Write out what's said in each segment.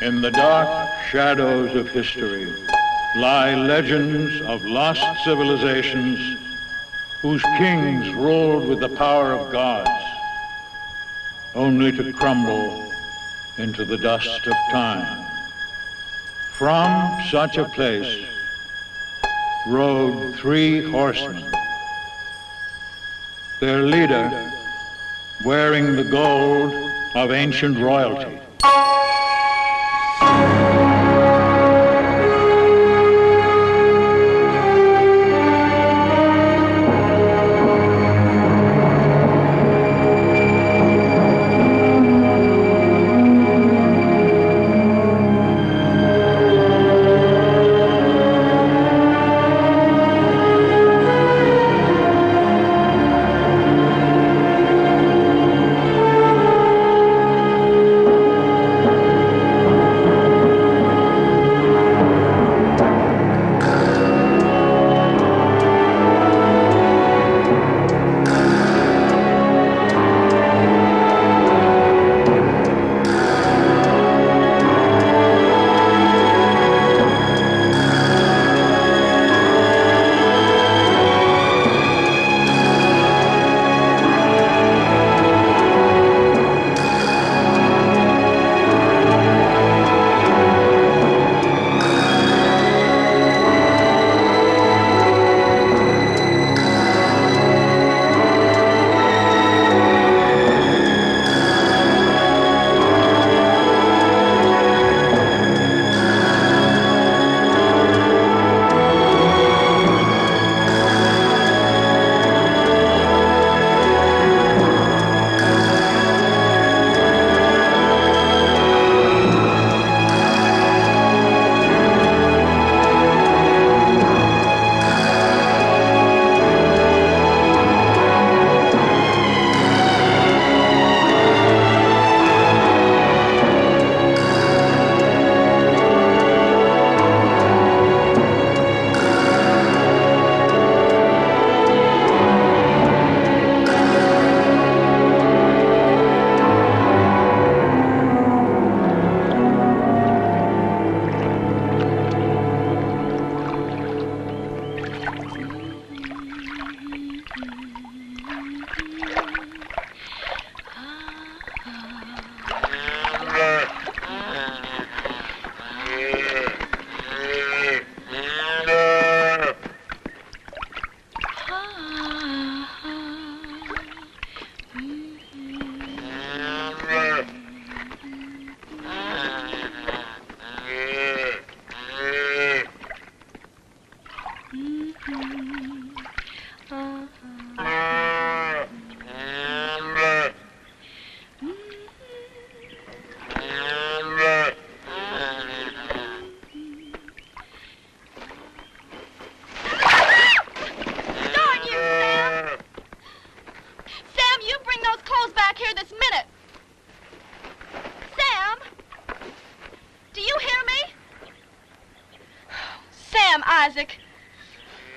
In the dark shadows of history lie legends of lost civilizations whose kings ruled with the power of gods, only to crumble into the dust of time. From such a place rode 3 horsemen, their leader wearing the gold of ancient royalty.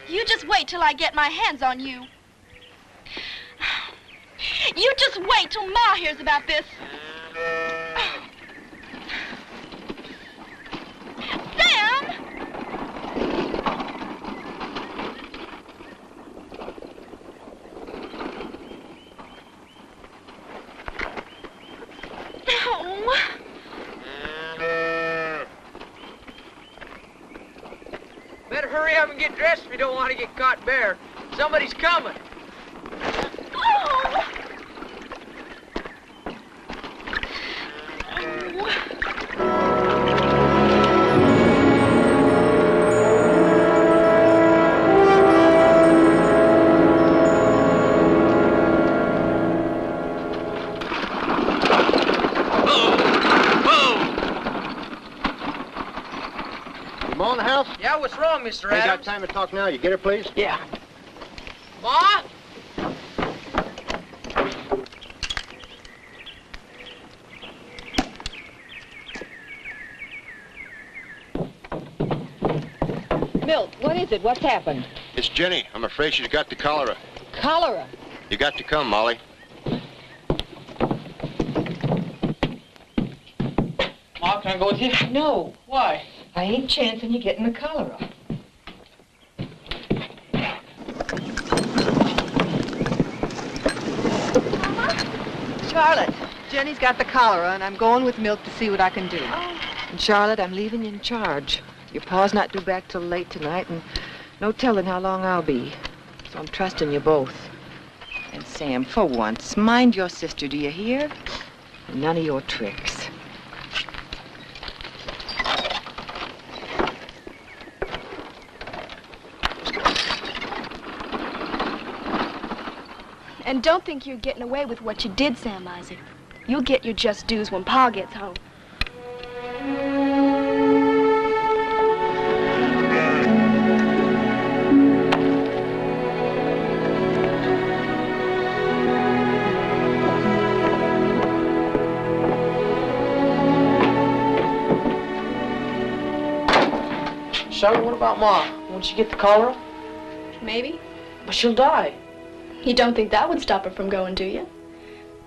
You just wait till I get my hands on you. You just wait till Ma hears about this. Sam! Oh. Better hurry up and get dressed if you don't want to get caught bare. Somebody's coming. Oh. Ma in the house? Yeah, what's wrong, Mr. Ain't got Adams? time to talk now. You get her, please? Yeah. Ma? Milt, what is it? What's happened? It's Jenny. I'm afraid she's got the cholera. Cholera? You got to come, Molly. Ma, can I go with you? No, Why? I ain't chancing you getting the cholera. Charlotte, Jenny's got the cholera, and I'm going with Milk to see what I can do. And Charlotte, I'm leaving you in charge. Your pa's not due back till late tonight, and no telling how long I'll be. So I'm trusting you both. And Sam, for once, mind your sister, do you hear? And none of your tricks. And don't think you're getting away with what you did, Sam Isaac. You'll get your just dues when Pa gets home. Charlotte, what about Ma? Won't she get the cholera? Maybe. But she'll die. You don't think that would stop her from going, do you?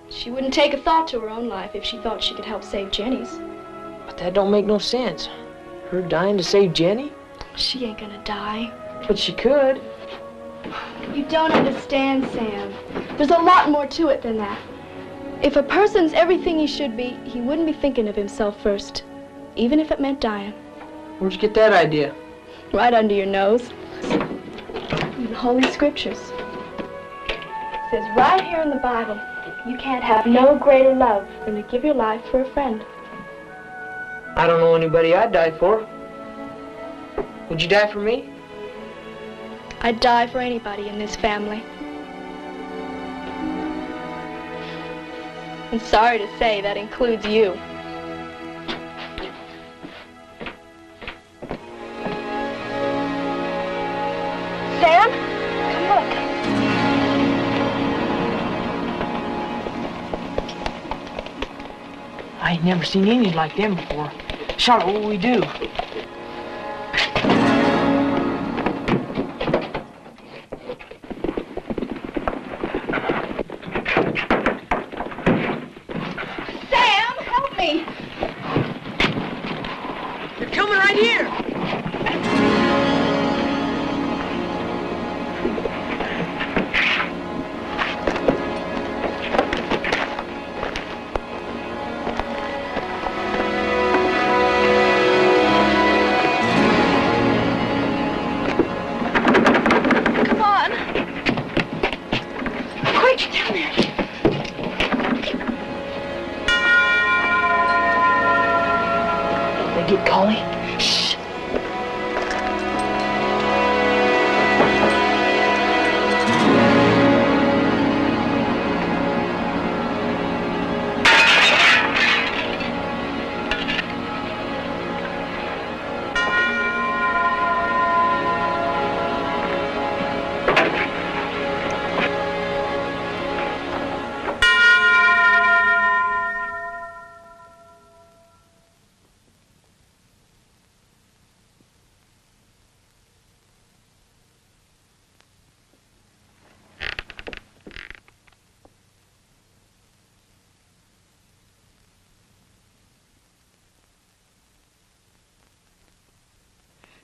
She wouldn't take a thought to her own life if she thought she could help save Jenny's. But that don't make no sense. Her dying to save Jenny? She ain't gonna die. But she could. You don't understand, Sam. There's a lot more to it than that. If a person's everything he should be, he wouldn't be thinking of himself first, even if it meant dying. Where'd you get that idea? Right under your nose. In the Holy Scriptures. It says right here in the Bible, you can't have no greater love than to give your life for a friend. I don't know anybody I'd die for. Would you die for me? I'd die for anybody in this family. I'm sorry to say that includes you. Sam, come look. I ain't never seen any like them before. Charlotte, what will we do? Sam, help me. They're coming right here. Come on. Quick, down there. They get calling. Shh.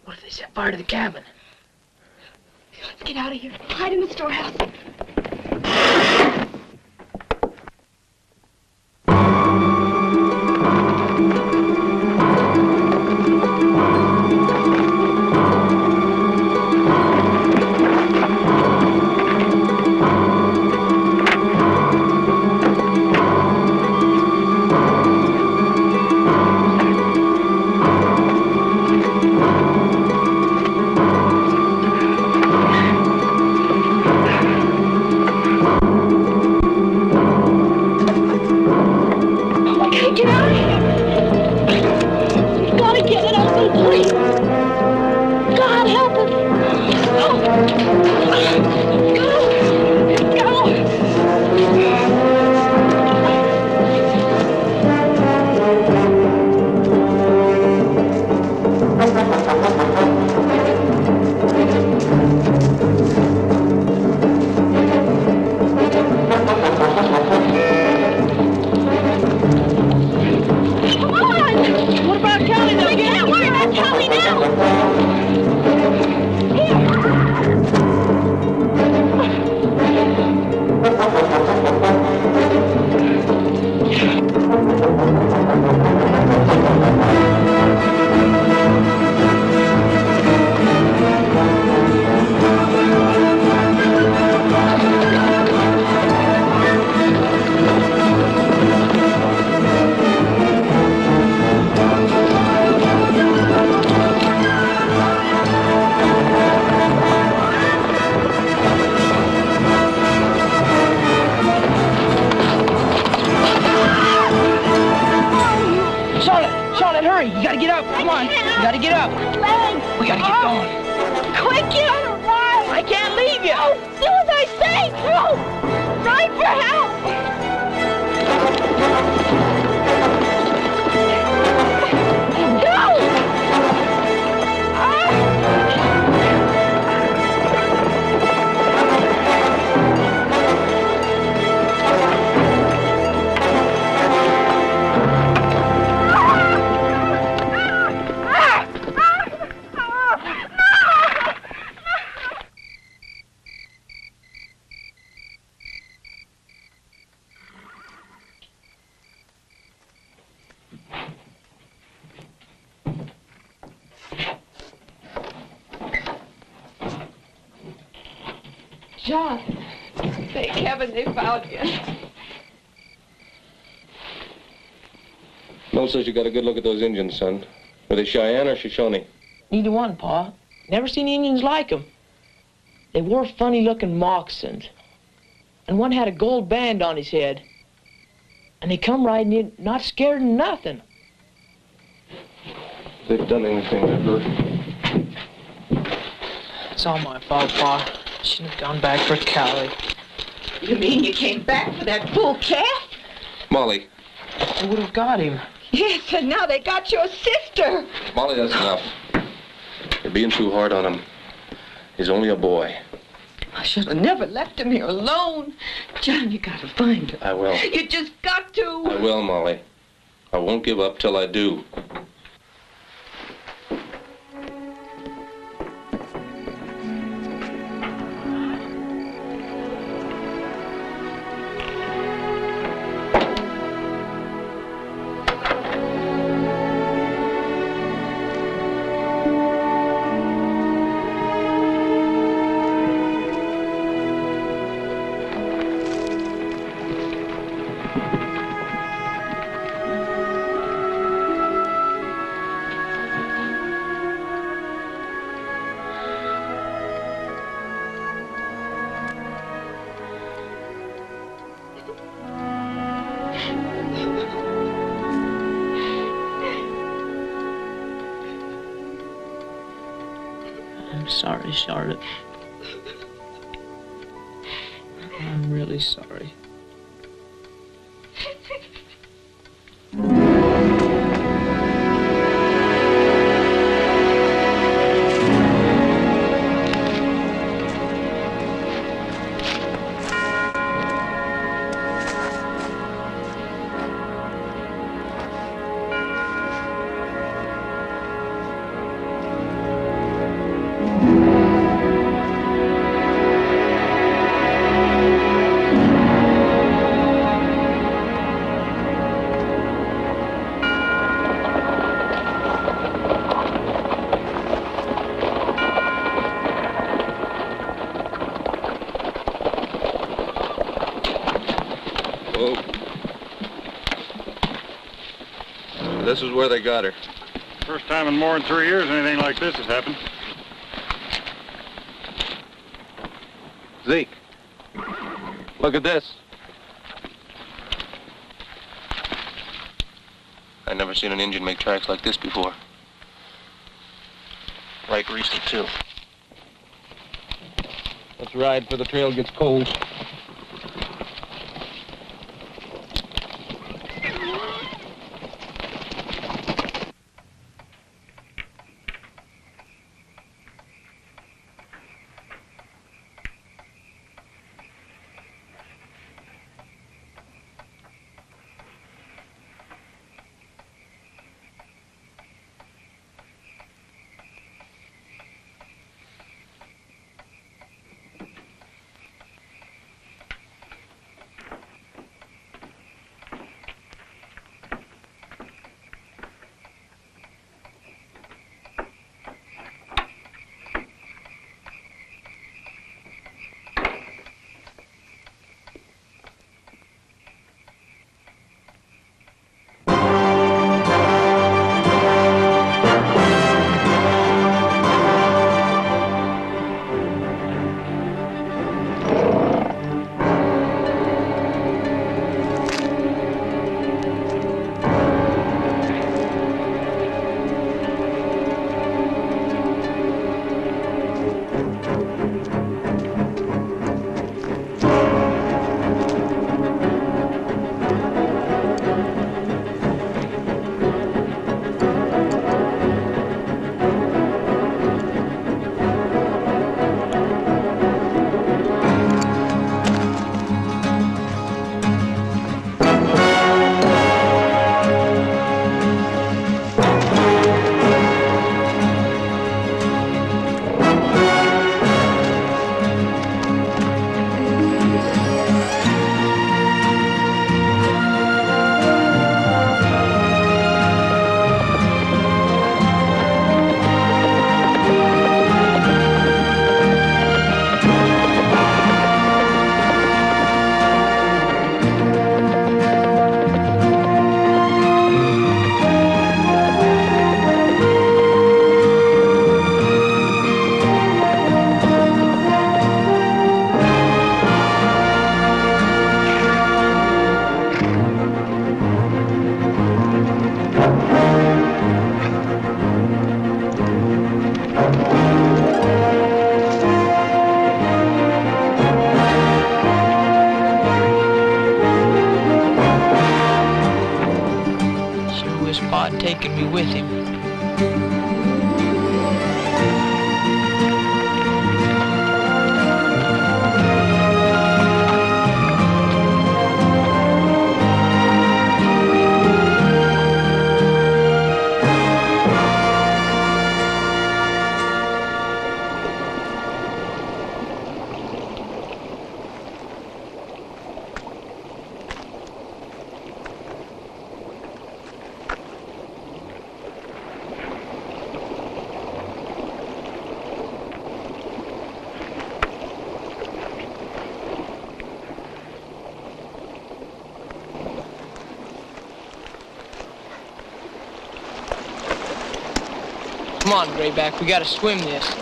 What if they set fire to the cabin? Let's get out of here. Hide in the storehouse. gotta get up. Legs! We gotta get going. Quick, get on the run! I can't leave you. No, do as I say! No! Cry for help! Go! John, thank heaven they found you. Mel says you got a good look at those Indians, son. Were they Cheyenne or Shoshone? Neither one, Pa. Never seen Indians like 'em. They wore funny-looking moccasins. And one had a gold band on his head. And they come riding in, not scared of nothing. They've done anything that hurt. It's all my fault, Pa. Shouldn't have gone back for Callie. You mean you came back for that bull calf? Molly. They would have got him. Yes, and now they got your sister. Molly, that's enough. You're being too hard on him. He's only a boy. I should have never left him here alone. John, you gotta find her. I will. You just got to. I will, Molly. I won't give up till I do. I'm sorry, Charlotte. I'm really sorry. This is where they got her. First time in more than 3 years anything like this has happened. Zeke, look at this. I never seen an Indian make tracks like this before. Right recent, too. Let's ride before the trail gets cold. taking me with him. Come on, Grayback, we gotta swim this.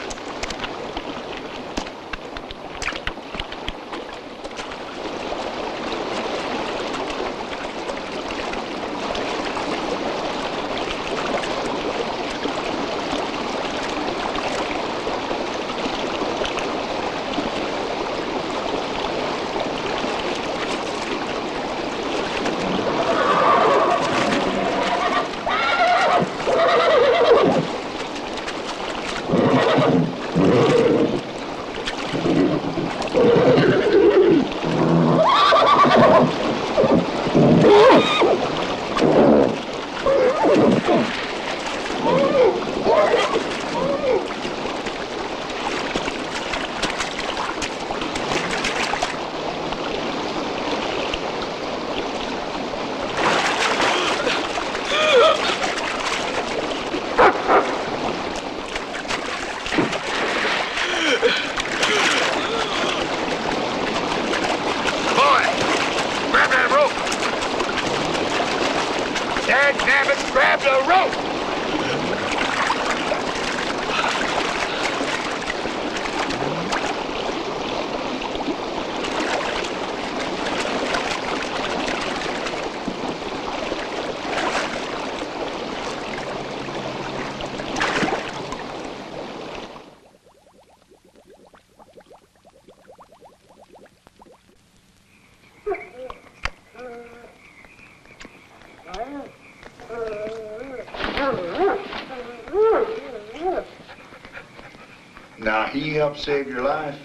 Now, he helped save your life.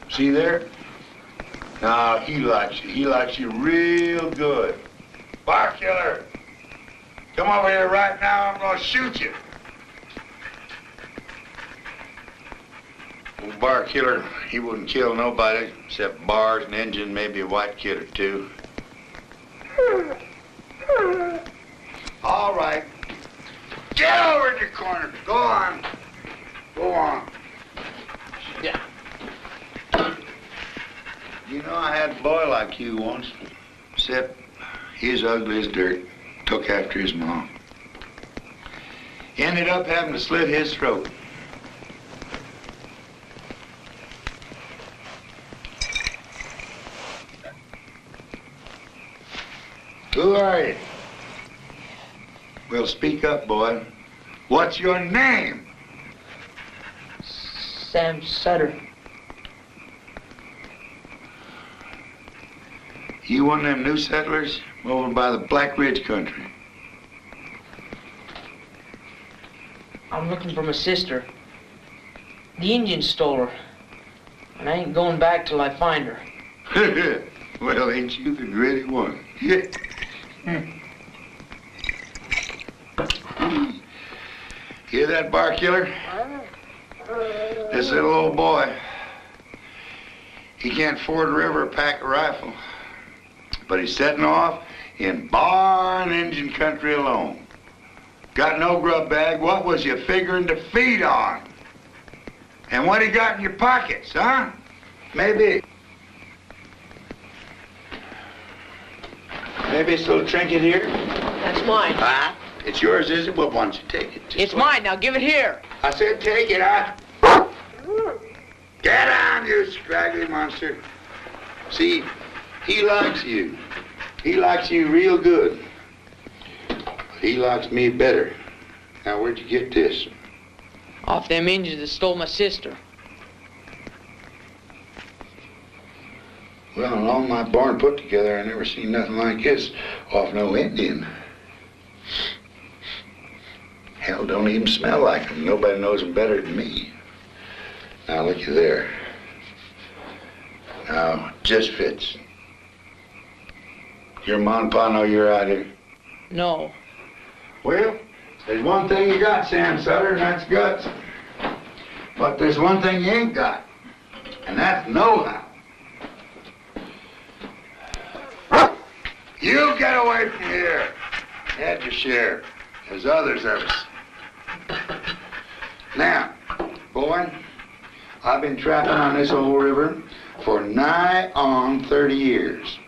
See there? Now, he likes you. He likes you real good. Bar killer! Come over here right now, I'm gonna shoot you. Well, bar killer, he wouldn't kill nobody except bars, an engine, maybe a white kid or two. All right. Get over in your corner. Go on. Go on. Yeah. You know, I had a boy like you once, except he's ugly as dirt. Took after his mom. Ended up having to slit his throat. Who are you? Well, speak up, boy. What's your name? Sam Sutter. You one of them new settlers over by the Black Ridge country? I'm looking for my sister. The Indians stole her, and I ain't going back till I find her. Well, ain't you the gritty one? Yeah. Hear that, bar killer? This little old boy, he can't ford a river or pack a rifle, but he's setting off in bar and engine country alone. Got no grub bag. What was you figuring to feed on? And what he got in your pockets, huh? Maybe this little trinket here? That's mine. Huh? It's yours, is it? Well, why don't you take it? It's mine. Now give it here. I said take it, huh? Get on, you scraggly monster. See, he likes you. He likes you real good. But he likes me better. Now, where'd you get this? Off them Indians that stole my sister. Well, in all my barn put together, I never seen nothing like this off no Indian. don't even smell like them. Nobody knows them better than me. Now, looky there. Now, just fits. Your mom and pa know you're out here? No. Well, there's one thing you got, Sam Sutter, and that's guts. But there's one thing you ain't got, and that's know-how. You get away from here. Had your share. There's others of us. Now, boy, I've been trapping on this old river for nigh on 30 years.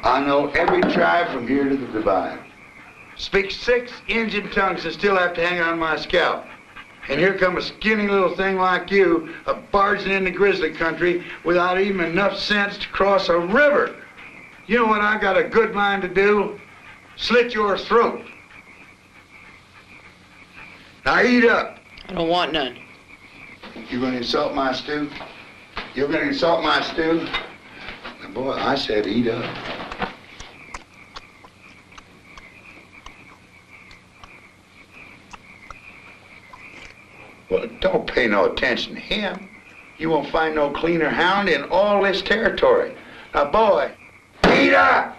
I know every tribe from here to the divide. Speak 6 Injun tongues and still have to hang on my scalp. And here come a skinny little thing like you, barging into grizzly country without even enough sense to cross a river. You know what I got a good mind to do? Slit your throat. Now eat up. I don't want none. You gonna insult my stew? You're gonna insult my stew? Now, boy, I said eat up. Well, don't pay no attention to him. You won't find no cleaner hound in all this territory. Now, boy, eat up!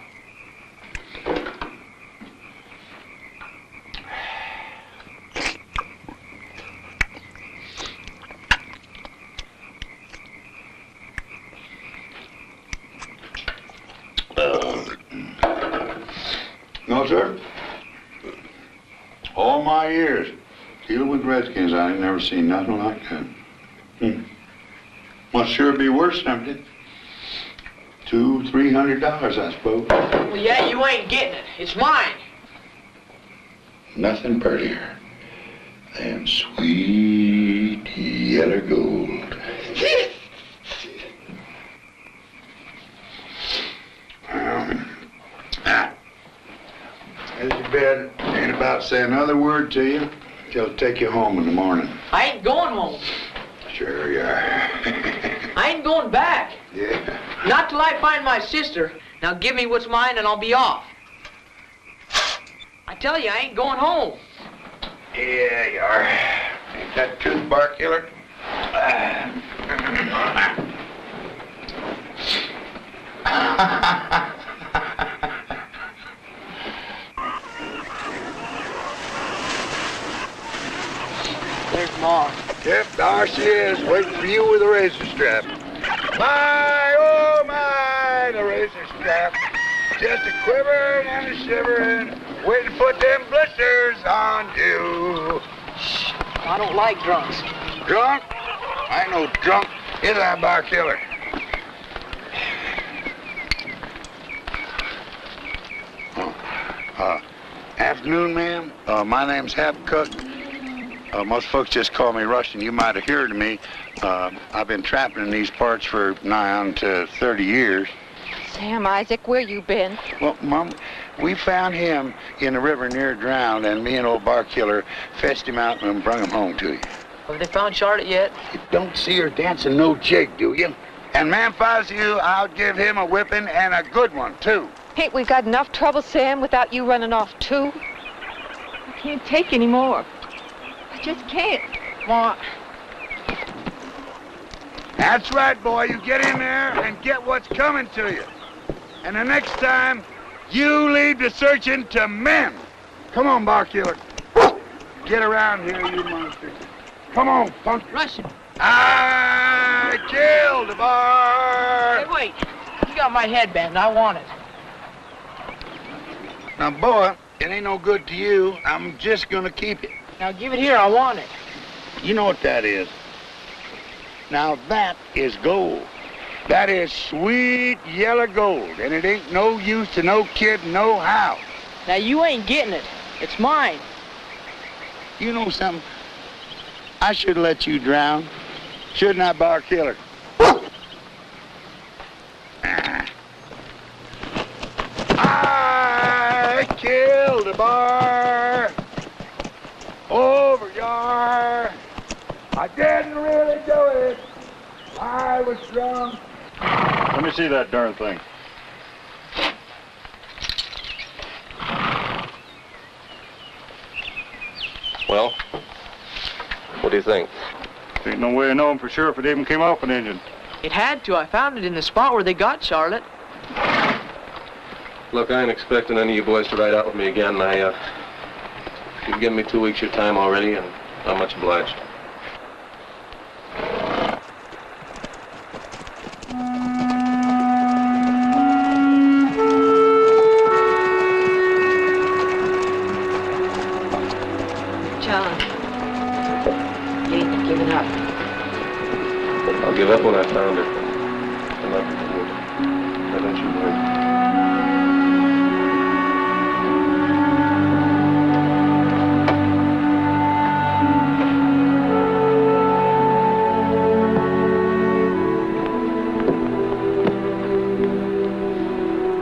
No, sir. All my years dealing with redskins, I ain't never seen nothing like that. Must sure be worse, something. $200-300, I suppose. Well, yeah, you ain't getting it. It's mine. Nothing prettier than sweet yellow gold. As you bed, ain't about to say another word to you. She'll take you home in the morning. I ain't going home. Sure you are. I ain't going back. Yeah. Not till I find my sister. Now give me what's mine and I'll be off. I tell you, I ain't going home. Yeah, you are. Ain't that truth, Bark Killer? There's Ma. Yep, there she is, waiting for you with a razor strap. My, oh my, the razor strap. Just a quivering and a shivering, waiting to put them blisters on you. Shh, I don't like drunks. Drunk? I ain't no drunk. Is that Bar Killer? Afternoon, ma'am. My name's Habakkuk. Most folks just call me Russian. You might have heard of me. I've been trapping in these parts for nigh on to 30 years. Sam, Isaac, where you been? Well, Mom, we found him in the river near drowned, and me and old Bar Killer fetched him out and brung him home to you. Have they found Charlotte yet? You don't see her dancing no jig, do you? And man, if I was you, I'll give him a whipping and a good one, too. Ain't we got enough trouble, Sam, without you running off, too? I can't take any more. I just can't. Ma. That's right, boy. You get in there and get what's coming to you. And the next time, you leave the searching to men. Come on, Bar Killer. Get around here, you monster. Come on, punk. Russian. I killed the bar. Hey, wait. You got my headband. I want it. Now, boy, it ain't no good to you. I'm just gonna keep it. Now give it here. I want it. You know what that is. Now, that is gold. That is sweet yellow gold, and it ain't no use to no kid no how. Now you ain't getting it. It's mine. You know something? I should have let you drown. Shouldn't I, Bar Killer? I killed a bar over yard. I didn't really do it. I was drunk. Let me see that darn thing. Well, What do you think? There ain't no way of knowing for sure if it even came off an engine. It had to. I found it in the spot where they got Charlotte. Look, I ain't expecting any of you boys to ride out with me again. You've given me 2 weeks your time already, and I'm much obliged. John, you ain't giving up. I'll give up when I found her. I'm not going to. Why don't you worry?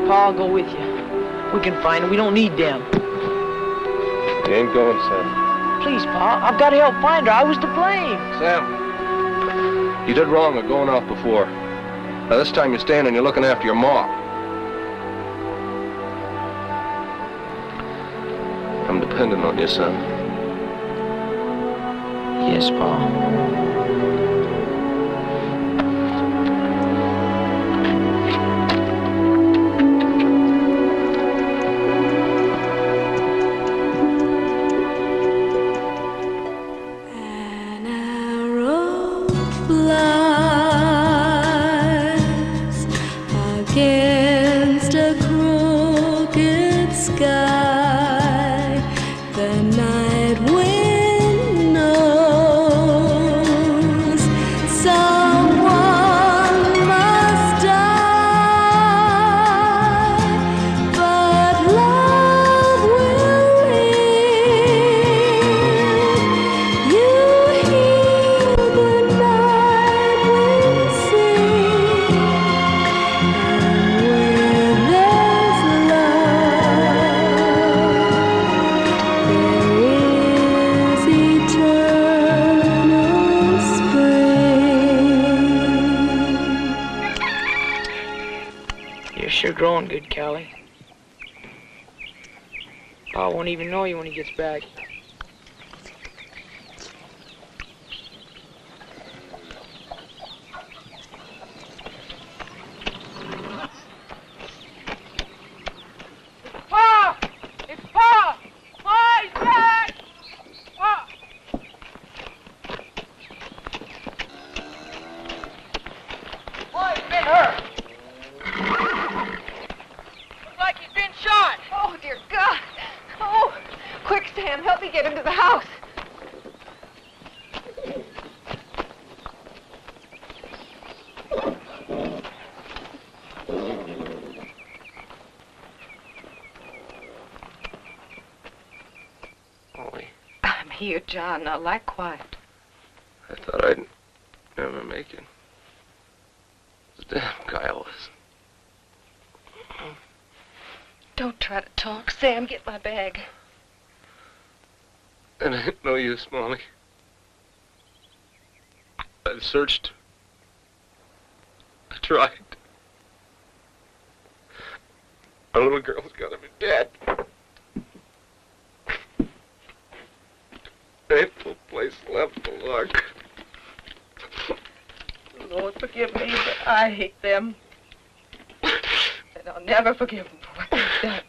Pa, I'll go with you. We can find her. We don't need them. You ain't going, Sam. Please, Pa, I've got to help find her. I was to blame. Sam, you did wrong of going off before. Now this time you're staying and you're looking after your ma. I'm dependent on you, son. Yes, Pa. Growing good, Callie. Pa won't even know you when he gets back. Pa! It's Pa! Pa, he's back! Pa! Pa, he's been hurt! Like he's been shot. Oh, dear God. Oh, quick, Sam, help me get him to the house. Molly. I'm here, John. Now, lie quiet. I thought I'd never make it. This damn guileless. Don't try to talk. Sam, get my bag. It ain't no use, Molly. I've searched. I tried. Our little girl's gotta be dead. There ain't no place left to look. Lord, forgive me, but I hate them. And I'll never forgive them for what they've done.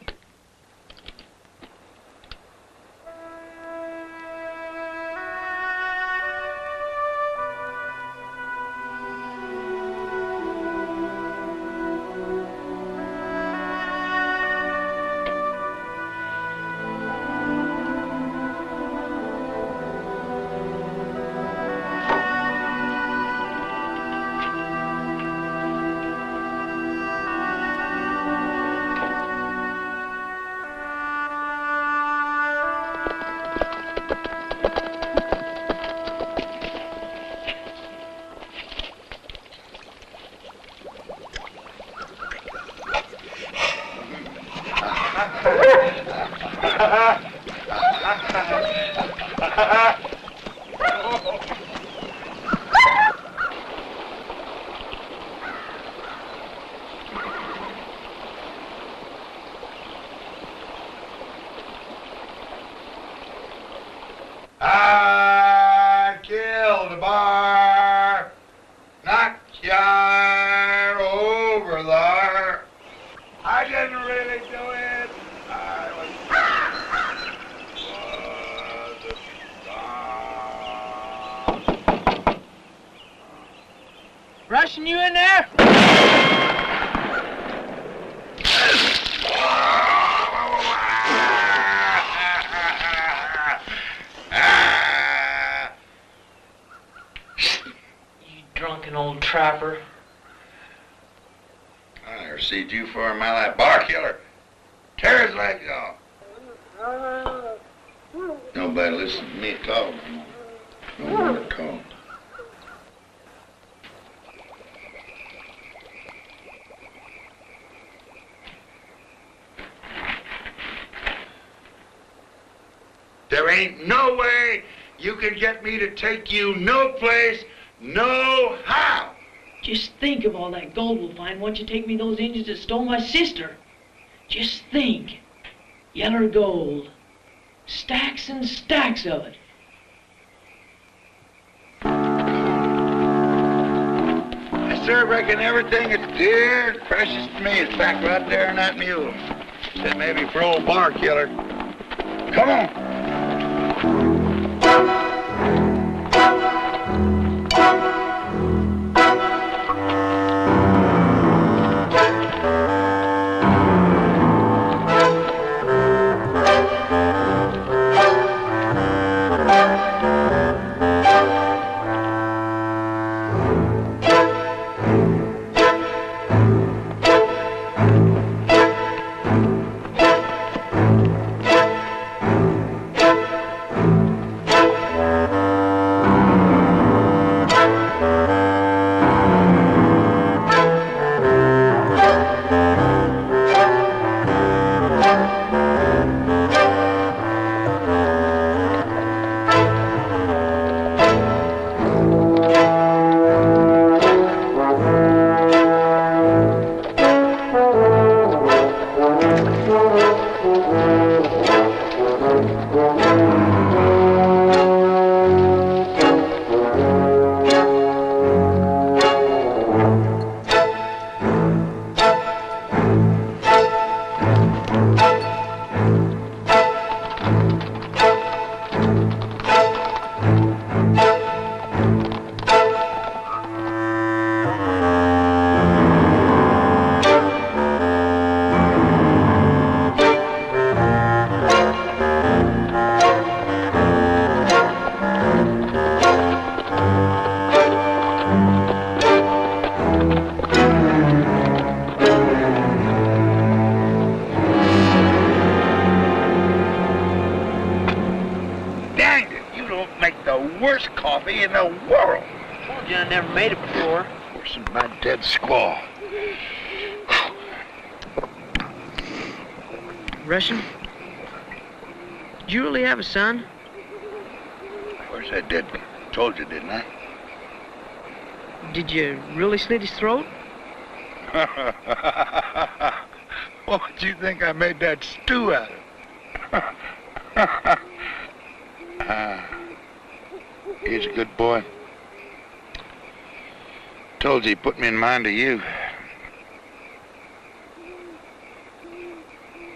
Russian, you in there? You drunken old trapper. I never seen you for in my life. Bar killer. Tear his legs off. Nobody listen to me at all. No more at all. There ain't no way you can get me to take you no place, no how. Just think of all that gold we'll find once you take me those Indians that stole my sister. Just think. Yeller gold. Stacks and stacks of it. I sure reckon everything that's dear and precious to me is back right there in that mule. Except maybe for old bar killer. Come on. Coffee in the world. I told you I never made it before. Worse than my dead squaw. Russian, did you really have a son? Of course I did. Told you, didn't I? Did you really slit his throat? What would you think I made that stew out of? He's a good boy. Told you he put me in mind of you.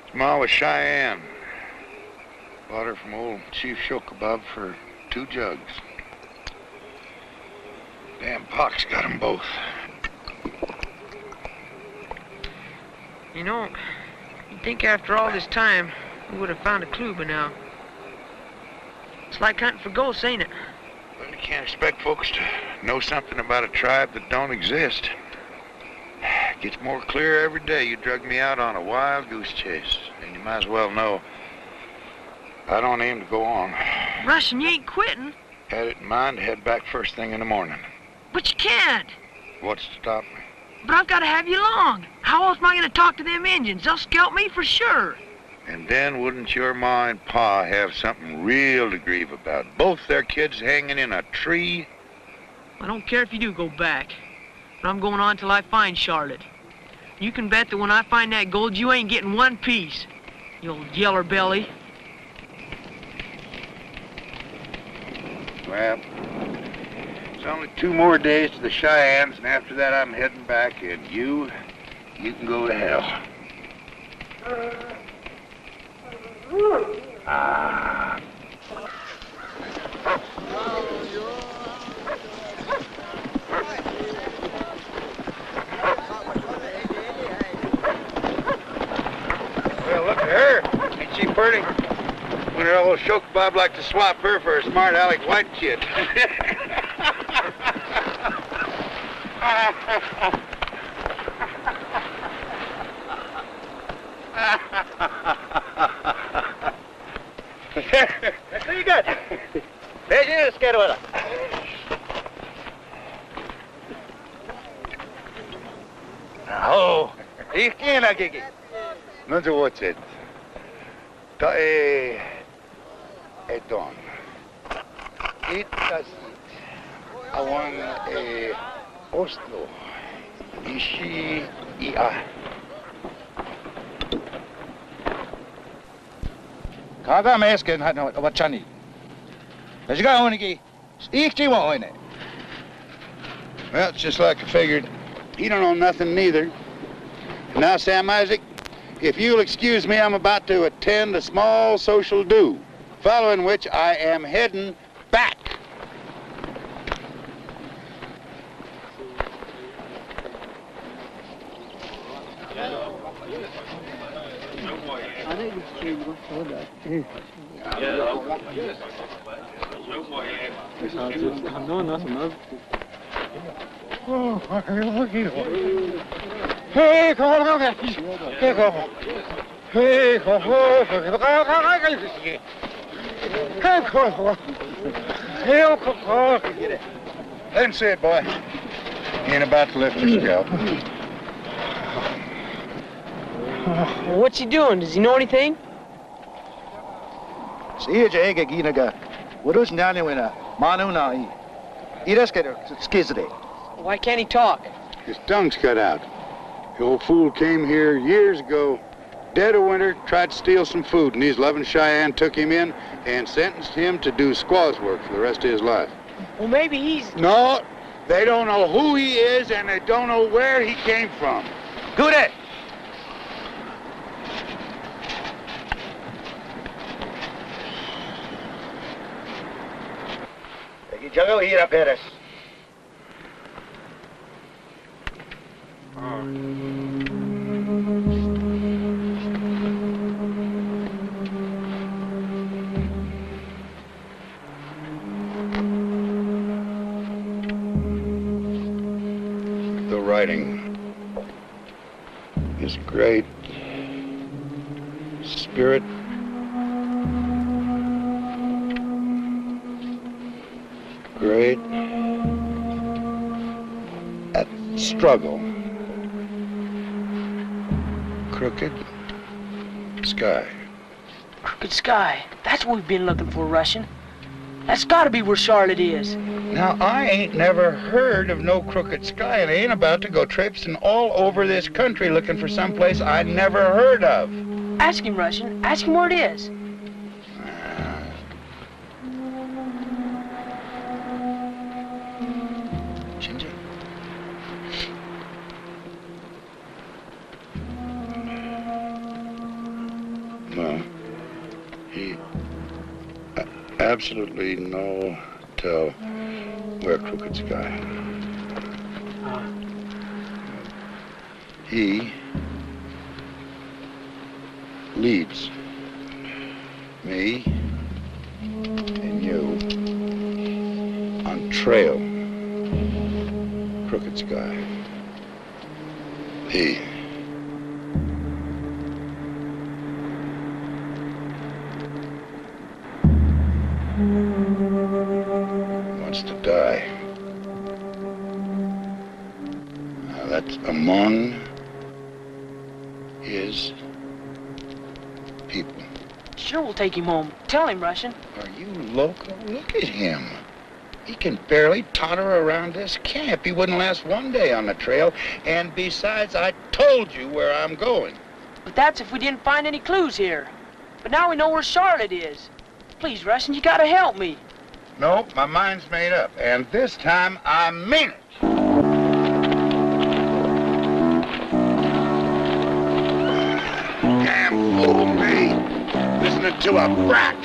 His ma was Cheyenne. Bought her from old Chief Shokabub for 2 jugs. Damn pox got them both. You know, you'd think after all this time, we would have found a clue by now. It's like hunting for ghosts, ain't it? Well, you can't expect folks to know something about a tribe that don't exist. It gets more clear every day. You drug me out on a wild goose chase, and you might as well know I don't aim to go on. Russian, you ain't quitting. Had it in mind to head back first thing in the morning. But you can't. What's to stop me? But I've got to have you along. How else am I going to talk to them Indians? They'll scalp me for sure. And then wouldn't your ma and pa have something real to grieve about? Both their kids hanging in a tree? I don't care if you do go back. But I'm going on till I find Charlotte. You can bet that when I find that gold, you ain't getting one piece, you old yeller belly. Well, it's only 2 more days to the Cheyennes, and after that I'm heading back, and you can go to hell. Ah. Purdy. When her old choke Bob like to swap her for a smart aleck white kid. That's pretty good. Let's get with it. Oh, ich gehe na gigi. Nun so what's it? Da don. It does it. I want a Oslo. Ishi ia. Kaga mesken what chani. Let's go on again. Ich do want in it. Well, it's just like I figured. He don't know nothing neither. Now, Sam Isaac, if you'll excuse me, I'm about to attend a small social do, following which I am heading back. Hey, come on, hey, come on. Hey, come on. Hey, come on. Hey, come on. Let him see it, boy. He ain't about to lift his scalp. What's he doing? Does he know anything? See, Jake, Ginaga. What is Nani when a Manuna? He does get a skizzy. Why can't he talk? His tongue's cut out. The old fool came here years ago, dead of winter, tried to steal some food, and these loving Cheyenne took him in and sentenced him to do squaw's work for the rest of his life. Well, maybe he's... No, they don't know who he is, and they don't know where he came from. Good it. Jago here, Perez. The writing is great. Spirit. Great. At struggle. Crooked sky. Crooked sky. That's what we've been looking for, Russian. That's gotta be where Charlotte is. Now, I ain't never heard of no crooked sky, and I ain't about to go traipsing all over this country looking for someplace I never heard of. Ask him, Russian. Ask him where it is. No. He absolutely no tell where crooked sky. He leads me and you on trail crooked sky. He wants to die. Now, that's among his people. Sure, we'll take him home. Tell him, Russian. Are you local? Look at him. He can barely totter around this camp. He wouldn't last one day on the trail. And besides, I told you where I'm going. But that's if we didn't find any clues here. But now we know where Charlotte is. Please, Russian, you gotta help me. No, my mind's made up. And this time, I mean it. Damn fool me. Listening to a brat.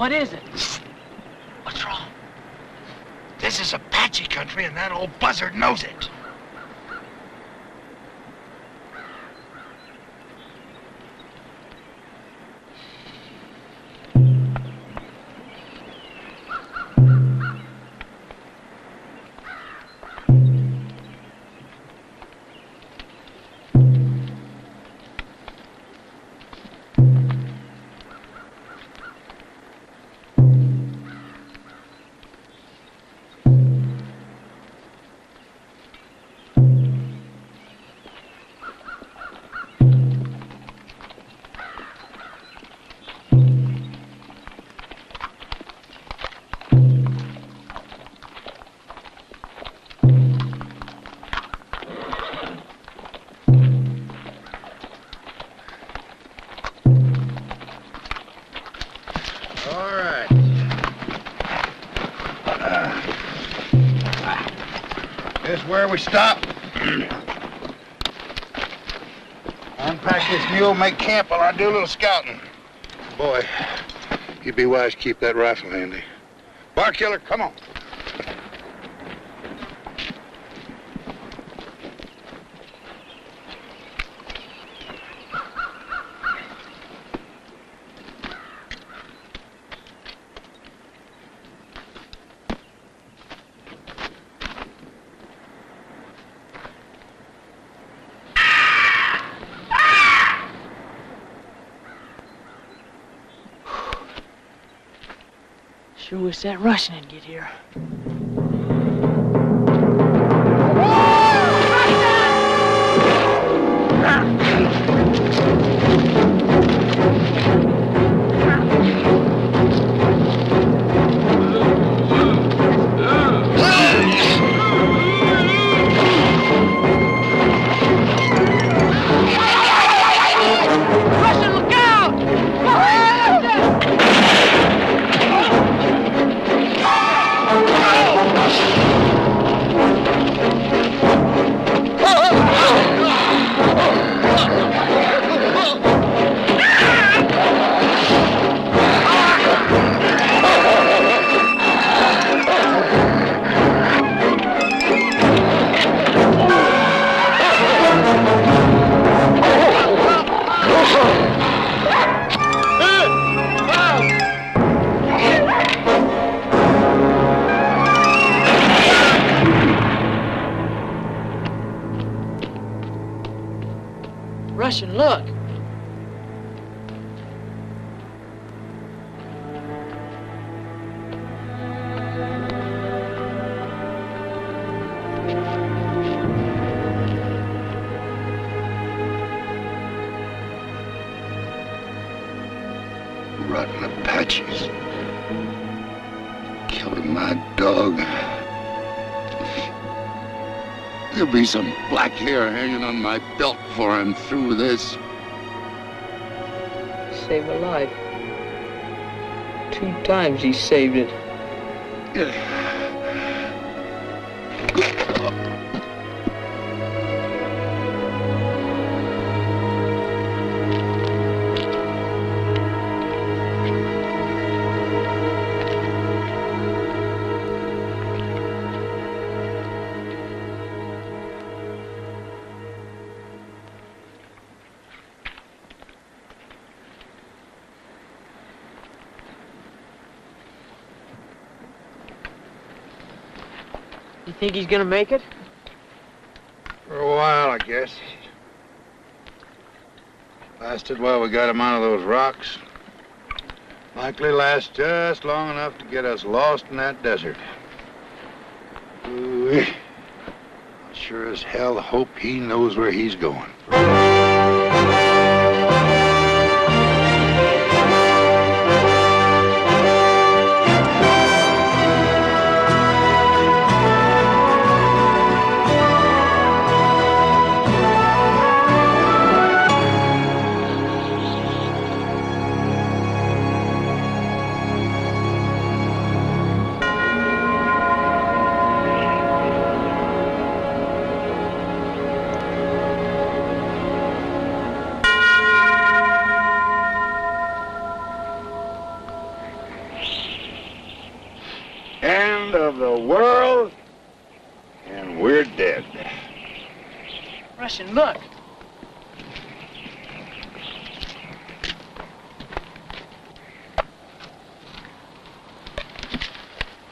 What is it? What's wrong? This is Apache country, and that old buzzard knows it. Where we stop. Unpack this mule, make camp while I do a little scouting. Boy, you'd be wise to keep that rifle handy. Bar killer, come on. Sure wish that Russian would get here. Russian, look. Rotten Apaches. Killing my dog. There'll be some black hair hanging on my belt before I'm through with this. Saved my life. 2 times he saved it. You think he's gonna make it? For a while, I guess. Lasted while we got him out of those rocks. Likely last just long enough to get us lost in that desert. Ooh, sure as hell hope he knows where he's going. Russian, look.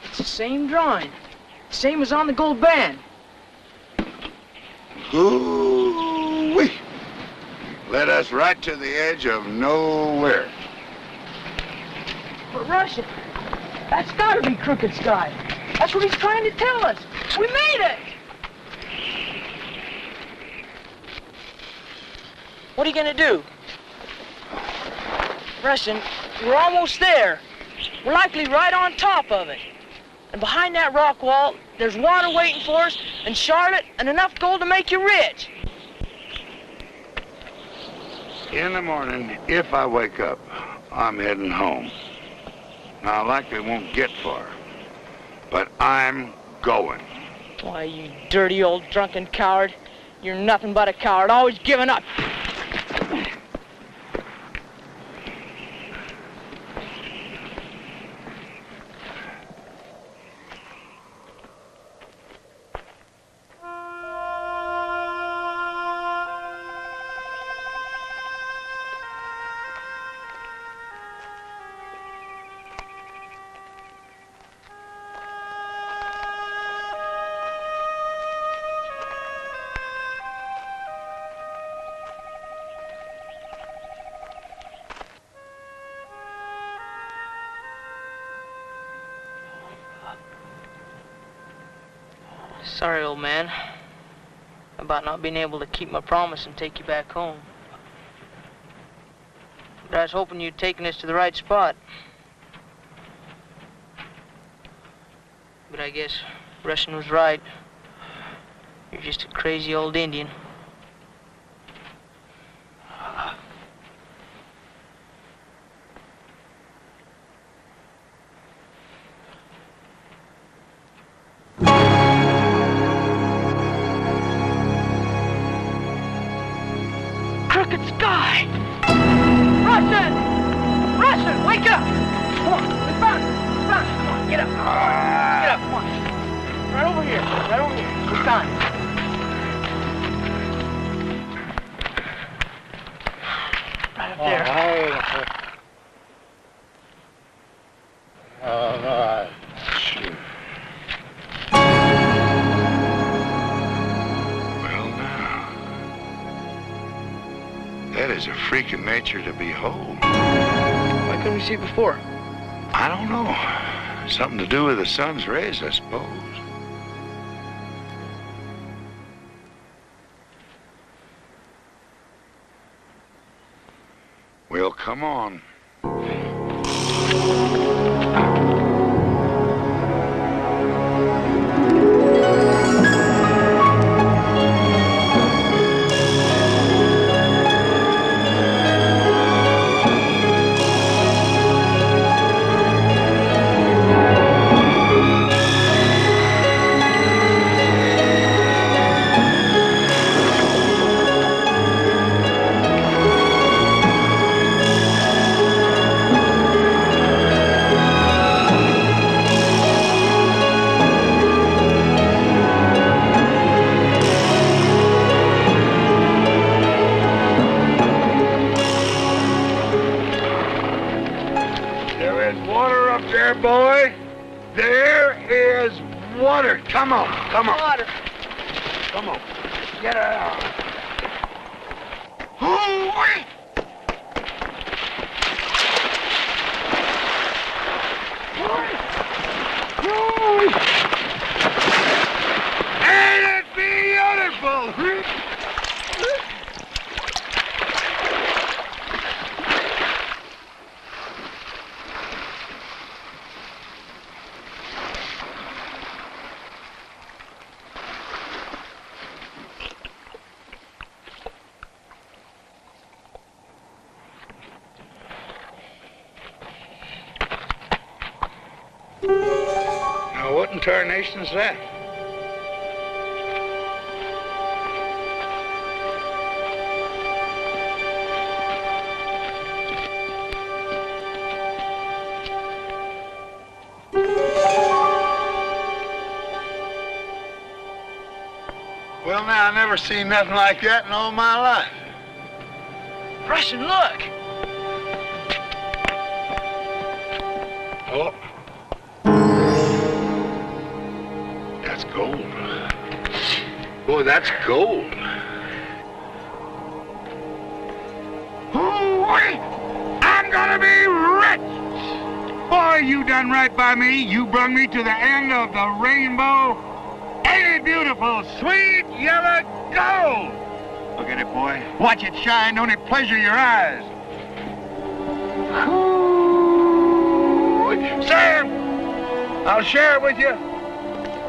It's the same drawing. Same as on the gold band. Ooh-wee. Led us right to the edge of nowhere. But Russian, that's gotta be Crooked Sky. That's what he's trying to tell us. We made it! What are you gonna do? Russian, we're almost there. We're likely right on top of it. And behind that rock wall, there's water waiting for us, and Charlotte, and enough gold to make you rich. In the morning, if I wake up, I'm heading home. Now, I likely won't get far, but I'm going. Why, you dirty old drunken coward. You're nothing but a coward, always giving up. Sorry, old man, about not being able to keep my promise and take you back home. But I was hoping you'd taken us to the right spot. But I guess Russian was right. You're just a crazy old Indian. Crooked Sky! Russian! Russian, wake up! Come on, we found it! We found it! Come on, get up! Get up, come on! Right over here, right over here. We found it. Right up there. All right. Shoot. That is a freak of nature to behold. Why couldn't we see it before? I don't know. Something to do with the sun's rays, I suppose. Well, come on. Boy, there is water. Come on, come on. Water. Come on. Get it out. Hoo-wee! Ain't it beautiful? Now, what in tarnation's that? Well, now, I never seen nothing like that in all my life. Russian, look! Oh. That's gold. Boy, that's gold. Hooey! I'm gonna be rich! Boy, you done right by me. You brung me to the end of the rainbow. Ain't it beautiful? Sweet yellow gold! Look at it, boy. Watch it shine. Don't it pleasure your eyes? Sam! I'll share it with you.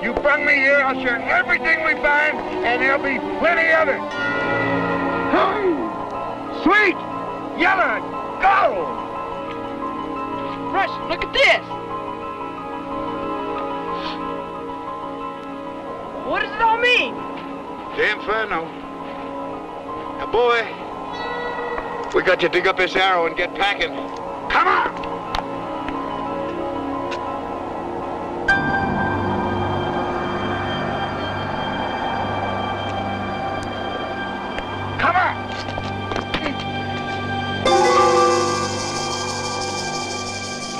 You brung me here. I'll share everything we find, and there'll be plenty of it. Sweet yellow gold! Russian, look at this! What does it all mean? The inferno. Now, boy, we got to dig up this arrow and get packing. Come on! Come on!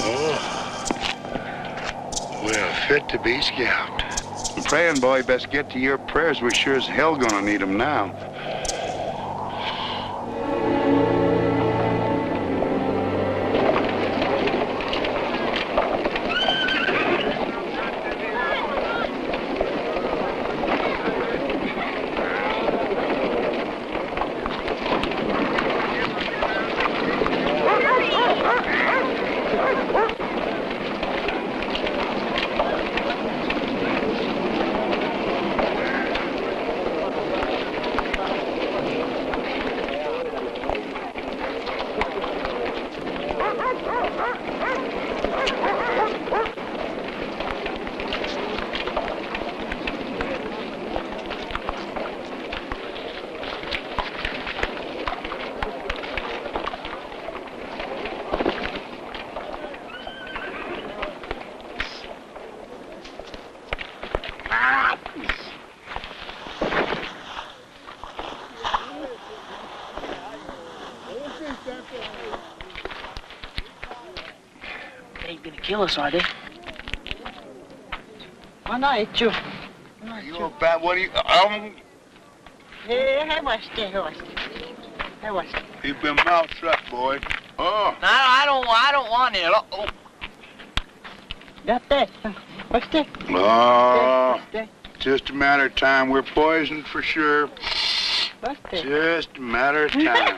Oh, we're fit to be scalped. I'm praying, boy, best get to your prayers. We're sure as hell gonna need them now. Kill us, are they? Why not you? You a bat? What are you? Keep your mouth shut, boy. Oh. No, I don't want it. Oh. Got that? What's that? Oh. Just a matter of time. We're poisoned for sure. What's that? Just a matter of time.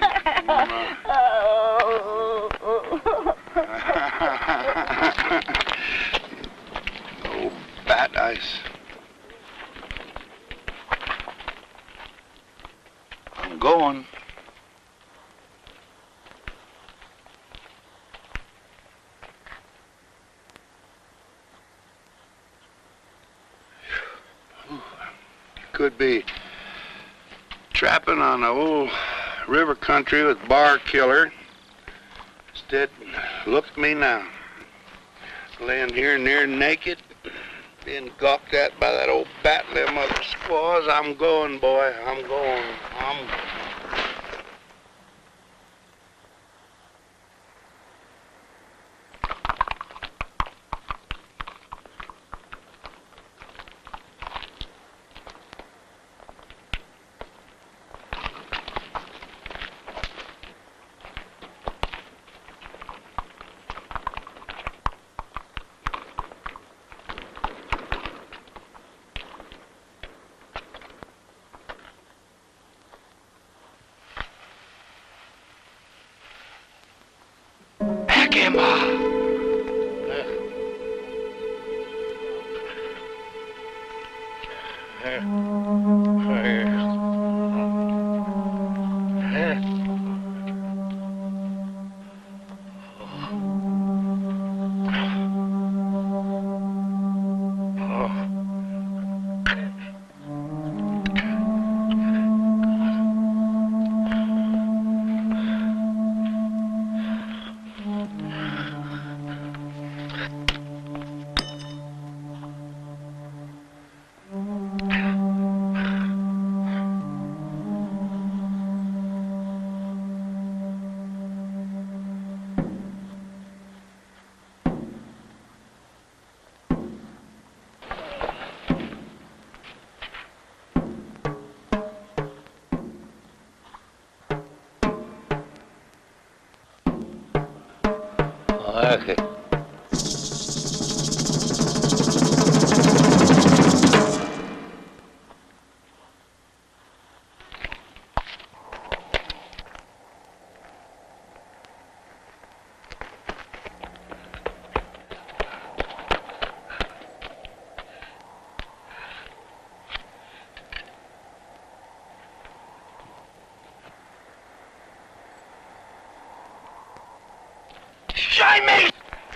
Oh, bat ice. I'm going. Could be trapping on the old river country with bar killer. Instead, look at me now. Laying here near naked, being gawked at by that old bat and them other squaws. I'm going, boy. I'm going. Okay. Shine me!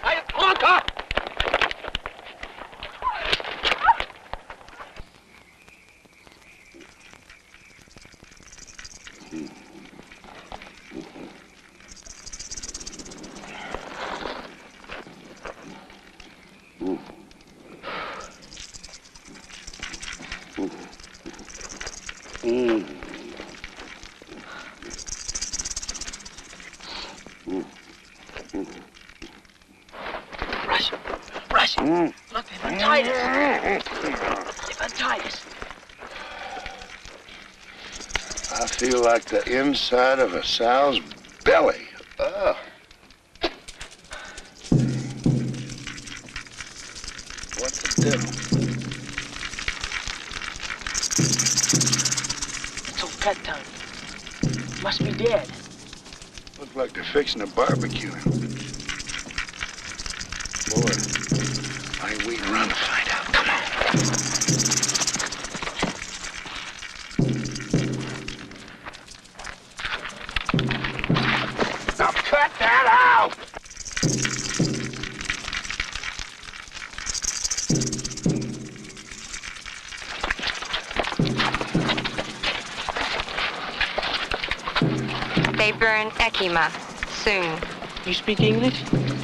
I conquer! Rush! Look, they've untied us. They've untied us. I feel like the inside of a sow's belly. Ugh. What the devil? It's old Cut Tongue. Must be dead. Looks like they're fixing to barbecue him. Boy, why ain't we run to find out? Come on. Now cut that out! They burn Ekima soon. You speak English?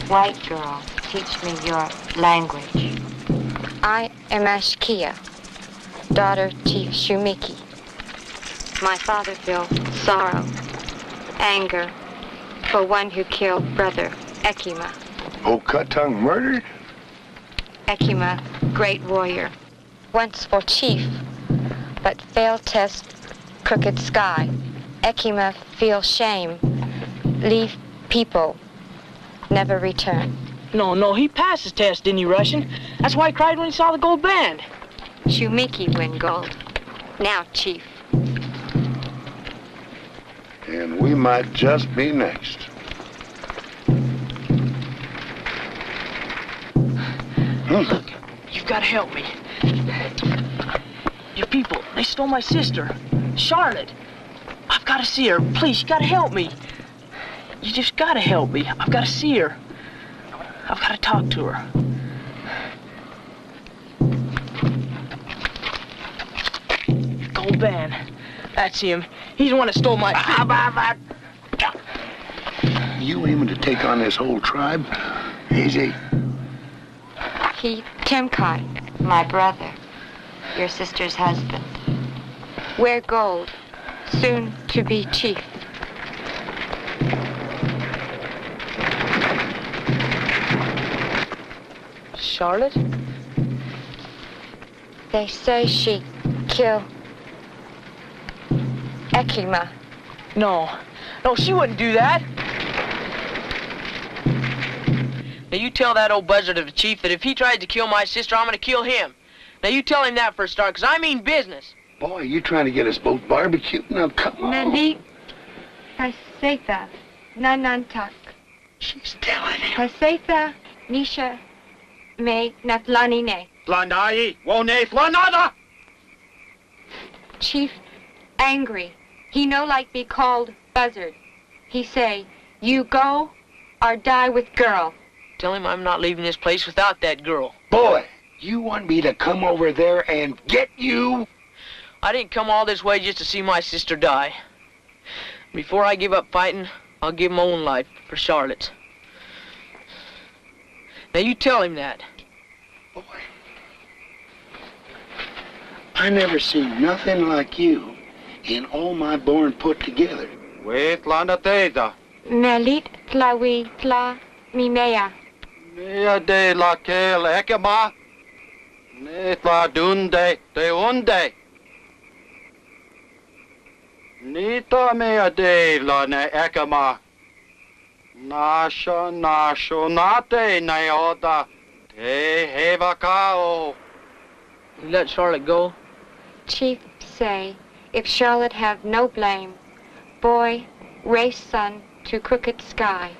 White girl, teach me your language. I am Ashkia, daughter Chief Shumiki. My father felt sorrow, anger for one who killed brother Ekima. Old Cut Tongue murdered? Ekima, great warrior, once for chief, but failed test crooked sky. Ekima feel shame, leave people, never return. No, he passed his test, didn't he, Russian? That's why he cried when he saw the gold band. Shumiki win gold. Now, chief. And we might just be next. Look, you've got to help me. Your people, they stole my sister, Charlotte. I've got to see her. Please, you got to help me. You just got to help me. I've got to see her. I've got to talk to her. Gold band. That's him. He's the one that stole my... You aiming to take on this whole tribe? Easy. He, Timcott, my brother, your sister's husband. Wear gold, soon to be chief. Charlotte? They say she killed Ekima. No, she wouldn't do that. Now you tell that old buzzard of a chief that if he tries to kill my sister, I'm gonna kill him. Now you tell him that for a start, because I mean business. Boy, you trying to get us both barbecued? Now, come on. Nali Pasetha Nanantak. She's telling him. Pasetha Nisha Me Natlanine. Flanai, wone flanada! Chief angry. He no like be called buzzard. He say, you go or die with girl. Tell him I'm not leaving this place without that girl. Boy, you want me to come over there and get you? I didn't come all this way just to see my sister die. Before I give up fighting, I'll give my own life for Charlotte's. Now you tell him that. Boy, I never seen nothing like you in all my born put together. Wait, Landa Teza. Melit Tlawi Tla Mimea. Mea de la Kel Ekema. Netla Dunde de Unde. Nita mea de la ne Ekema. Nasha nasho nate naota te hevakao. You let Charlotte go? Chief say, if Charlotte have no blame, boy, race son to crooked sky,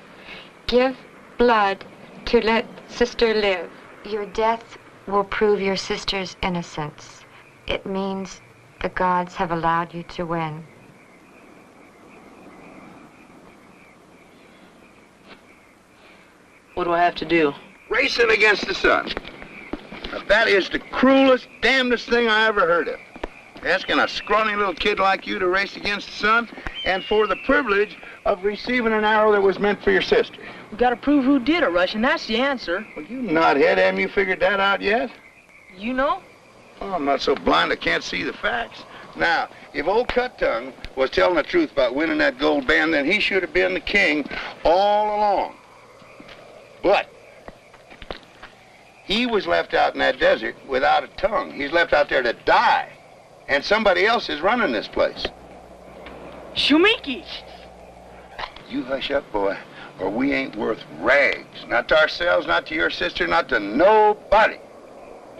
give blood to let sister live. Your death will prove your sister's innocence. It means the gods have allowed you to win. What do I have to do? Racing against the sun. Now, that is the cruelest, damnedest thing I ever heard of. Asking a scrawny little kid like you to race against the sun, and for the privilege of receiving an arrow that was meant for your sister. We gotta prove who did it, Rush, and that's the answer. Well, you knothead, haven't you figured that out yet? You know? Oh, I'm not so blind I can't see the facts. Now, if old Cut Tongue was telling the truth about winning that gold band, then he should have been the king all along. But he was left out in that desert without a tongue. He's left out there to die. And somebody else is running this place. Shumiki! You hush up, boy, or we ain't worth rags. Not to ourselves, not to your sister, not to nobody.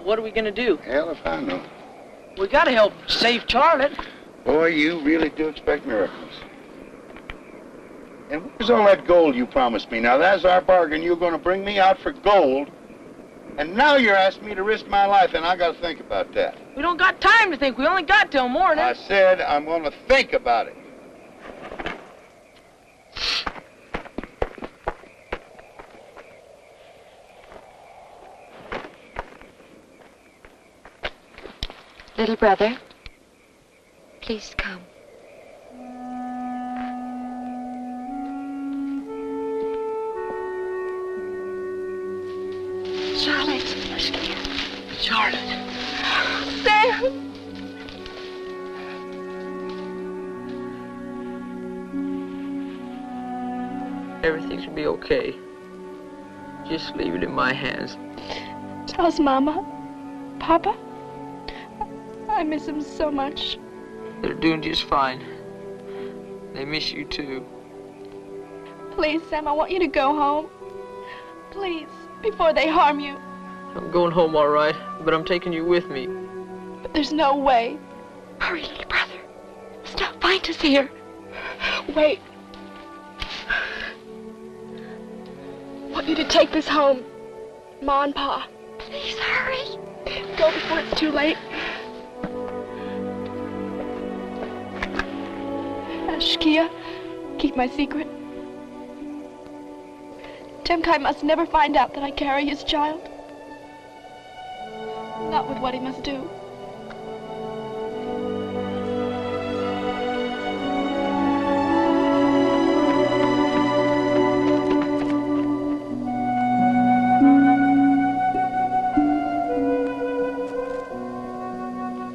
What are we gonna do? Hell if I know. We gotta help save Charlotte. Boy, you really do expect miracles. And where's all that gold you promised me? Now, that's our bargain. You're going to bring me out for gold. And now you're asking me to risk my life, and I got to think about that. We don't got time to think. We only got till morning. I said I'm going to think about it. Little brother, please come. Charlotte. Charlotte. Sam! Everything should be okay. Just leave it in my hands. How's Mama? Papa? I miss them so much. They're doing just fine. They miss you too. Please, Sam, I want you to go home. Please, before they harm you. I'm going home all right, but I'm taking you with me. But there's no way. Hurry, little brother. Stop, find us here. Wait. I want you to take this home. Ma and Pa. Please hurry. Go before it's too late. Shkia, keep my secret. Temkai must never find out that I carry his child. Not with what he must do.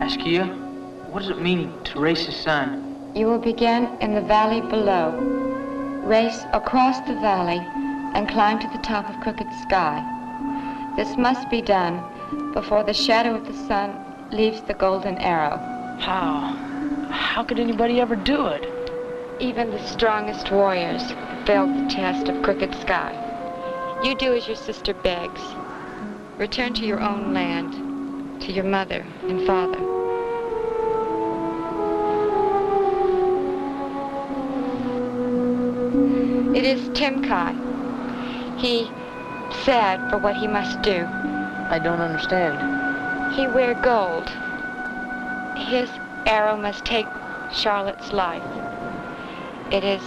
Ashkia, what does it mean to race the sun? You will begin in the valley below, race across the valley, and climb to the top of Crooked Sky. This must be done before the shadow of the sun leaves the golden arrow. How? How could anybody ever do it? Even the strongest warriors failed the test of Crooked Sky. You do as your sister begs. Return to your own land, to your mother and father. It is Timkai. He sad for what he must do. I don't understand. He wear gold. His arrow must take Charlotte's life. It is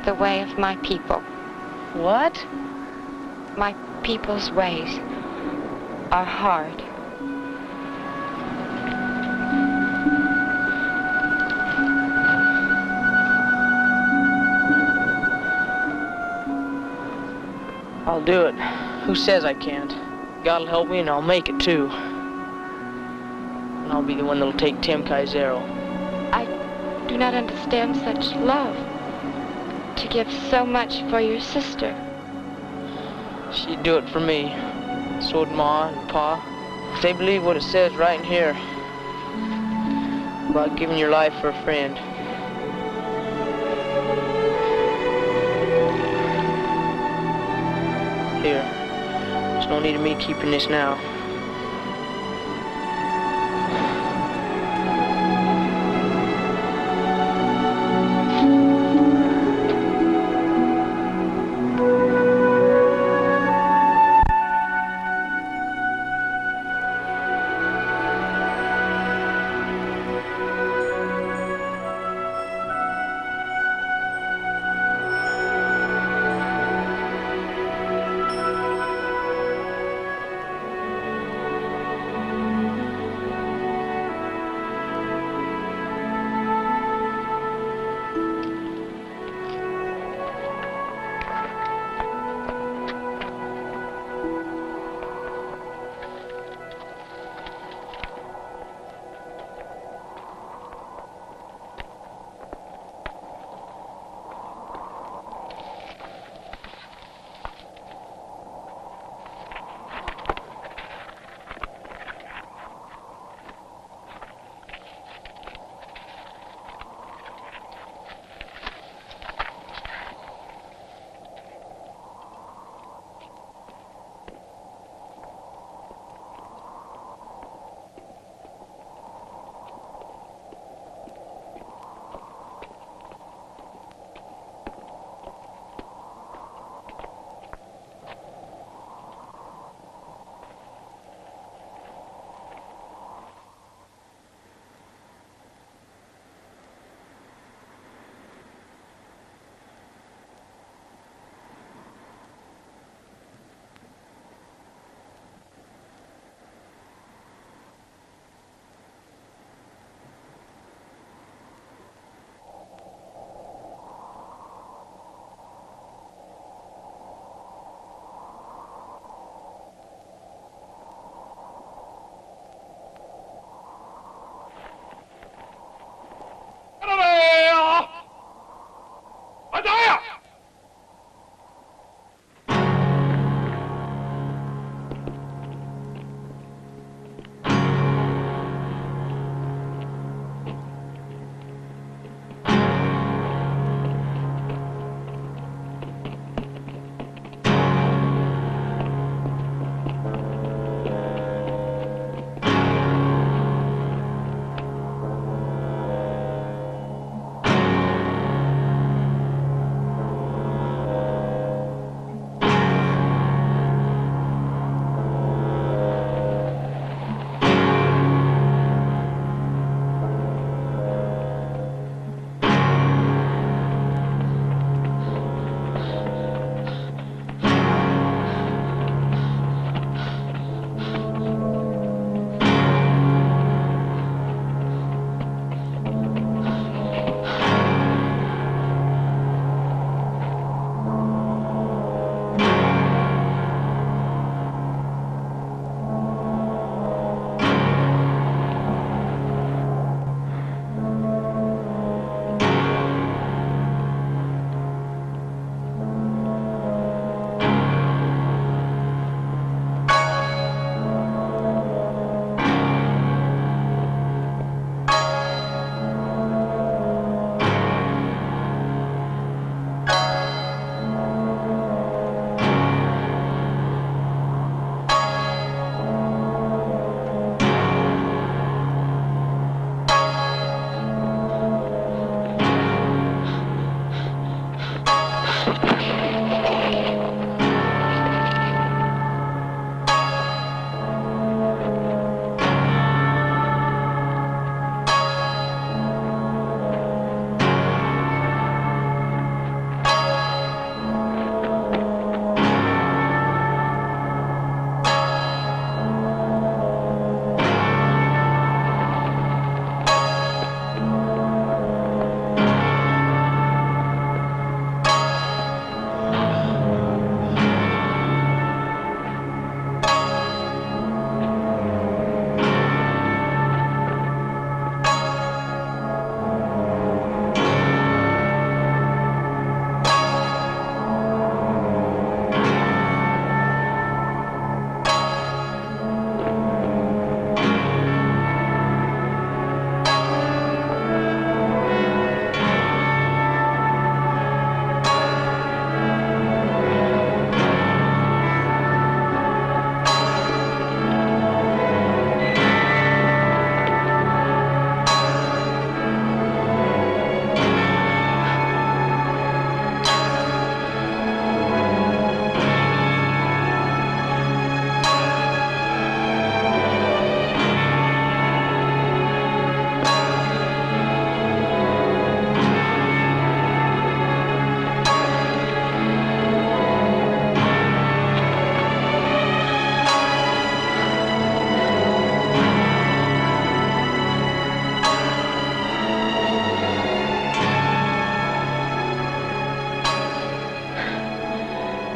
the way of my people. What? My people's ways are hard. I'll do it. Who says I can't? God'll help me and I'll make it too. And I'll be the one that'll take Timkai's arrow. I do not understand such love. To give so much for your sister. She'd do it for me. So would Ma and Pa. If they believe what it says right in here about giving your life for a friend. Here. There's no need of me keeping this now.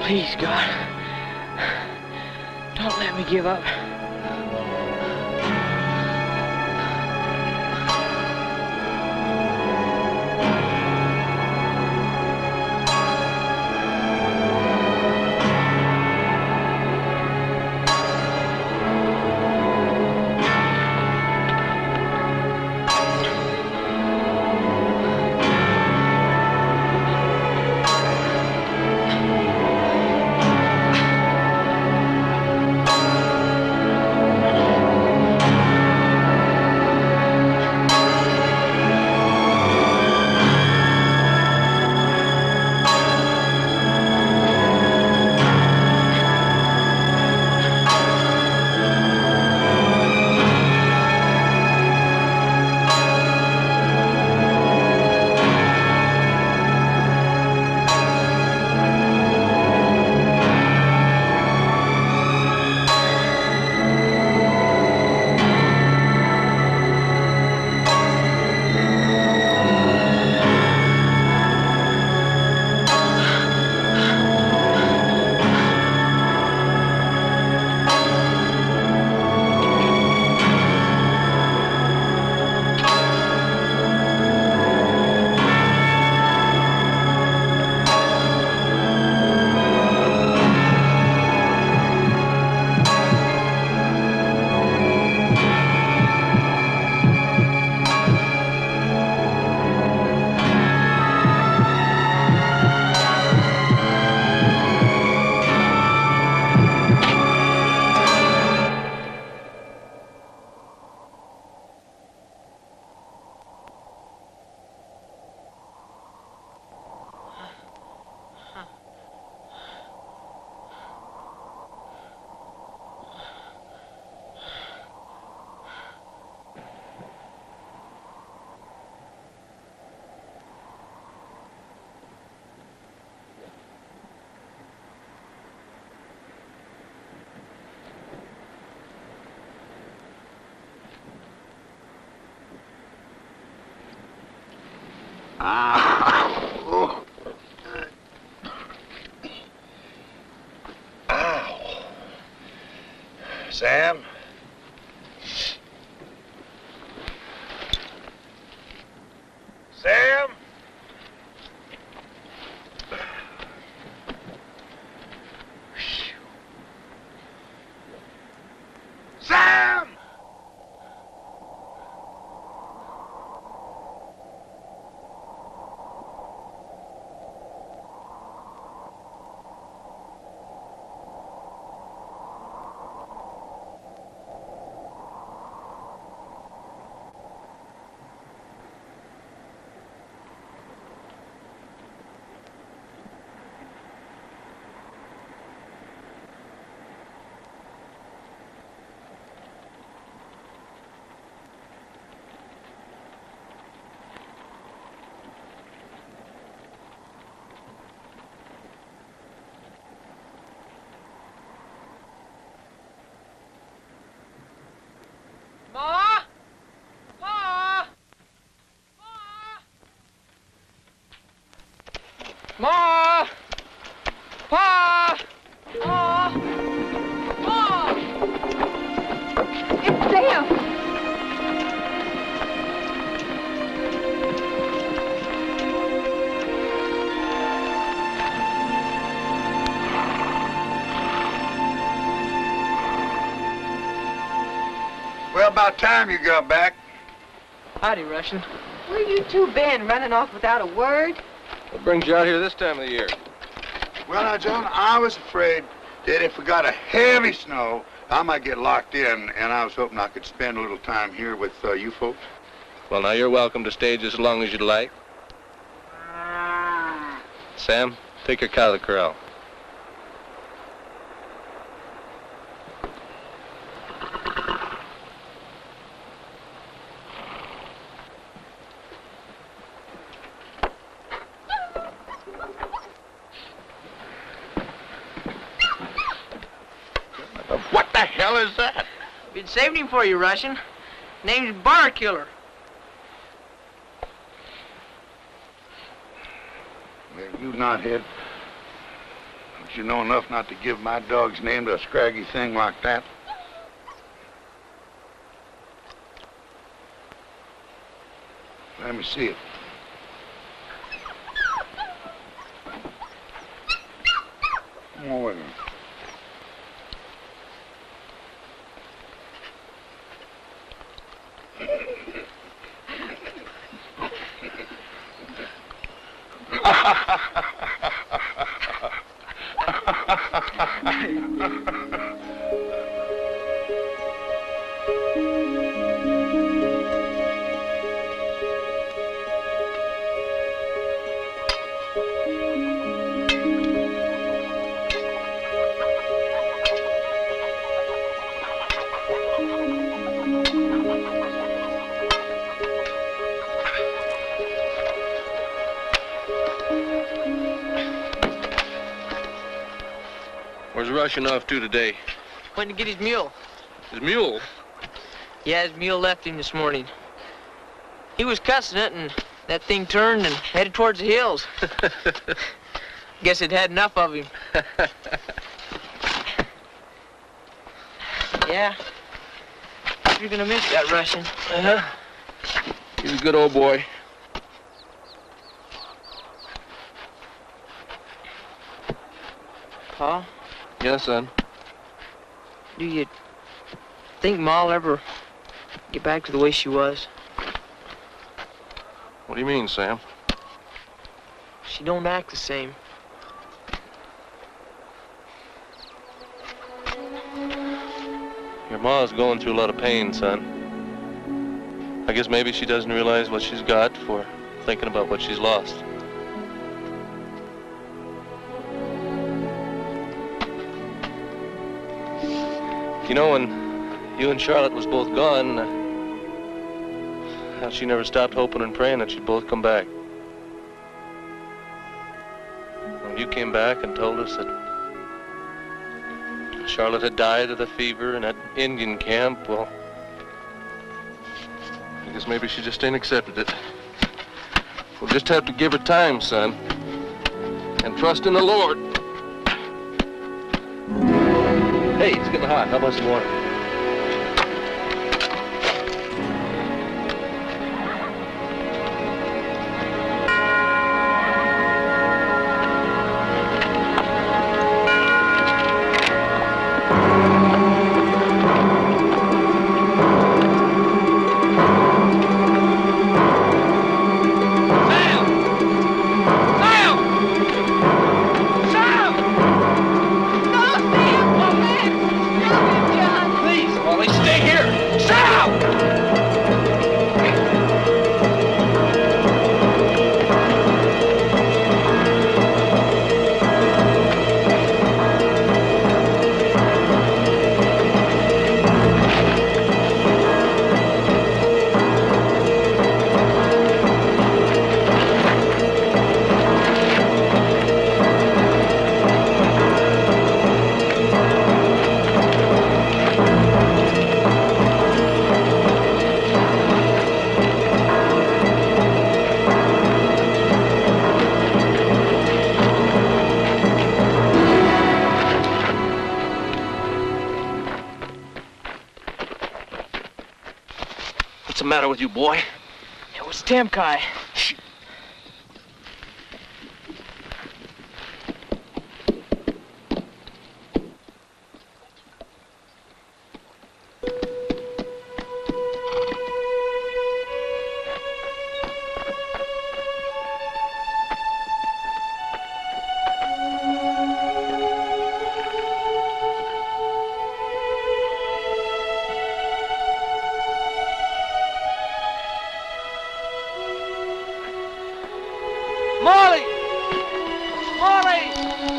Please, God. Don't let me give up. Ow. Ow. Sam? Sam? Sam! Ma! Ma! Ma! Pa! Ma! Ma! It's Sam! Well, about time you got back. Howdy, Russian. Where you two been, running off without a word? What brings you out here this time of the year? Well, now, John, I was afraid that if we got a heavy snow, I might get locked in, and I was hoping I could spend a little time here with you folks. Well, now, you're welcome to stay just as long as you'd like. Sam, take your cow to the corral. What the hell is that? Been saving him for you, Russian. Name's Bar Killer. Well, you knothead. you know enough not to give my dog's name to a scraggy thing like that? Let me see it. Come on with me. Where's Russian off to today? Went to get his mule. His mule? Yeah, his mule left him this morning. He was cussing it, and that thing turned and headed towards the hills. Guess it had enough of him. Yeah. You're gonna miss that Russian. Uh-huh. He's a good old boy. Pa? Yes, son. Do you think Ma'll ever get back to the way she was? What do you mean, Sam? She don't act the same. Your ma's going through a lot of pain, son. I guess maybe she doesn't realize what she's got for thinking about what she's lost. You know, when you and Charlotte was both gone, how she never stopped hoping and praying that you'd both come back. When you came back and told us that Charlotte had died of the fever in that Indian camp, well, I guess maybe she just ain't accepted it. We'll just have to give her time, son, and trust in the Lord. Hey, it's getting hot. How about some water? What's the matter with you, boy? It was Tamkai.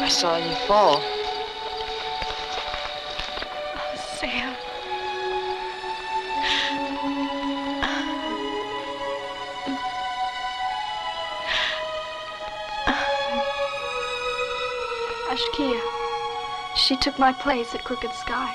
I saw you fall. Oh, Sam. Ashkia. She took my place at Crooked Sky.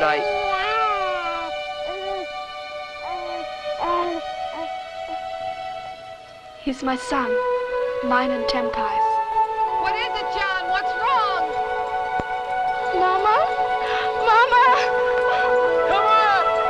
night. He's my son, mine and Temkai's. What is it, John? What's wrong? Mama? Mama! Come on!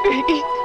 Baby.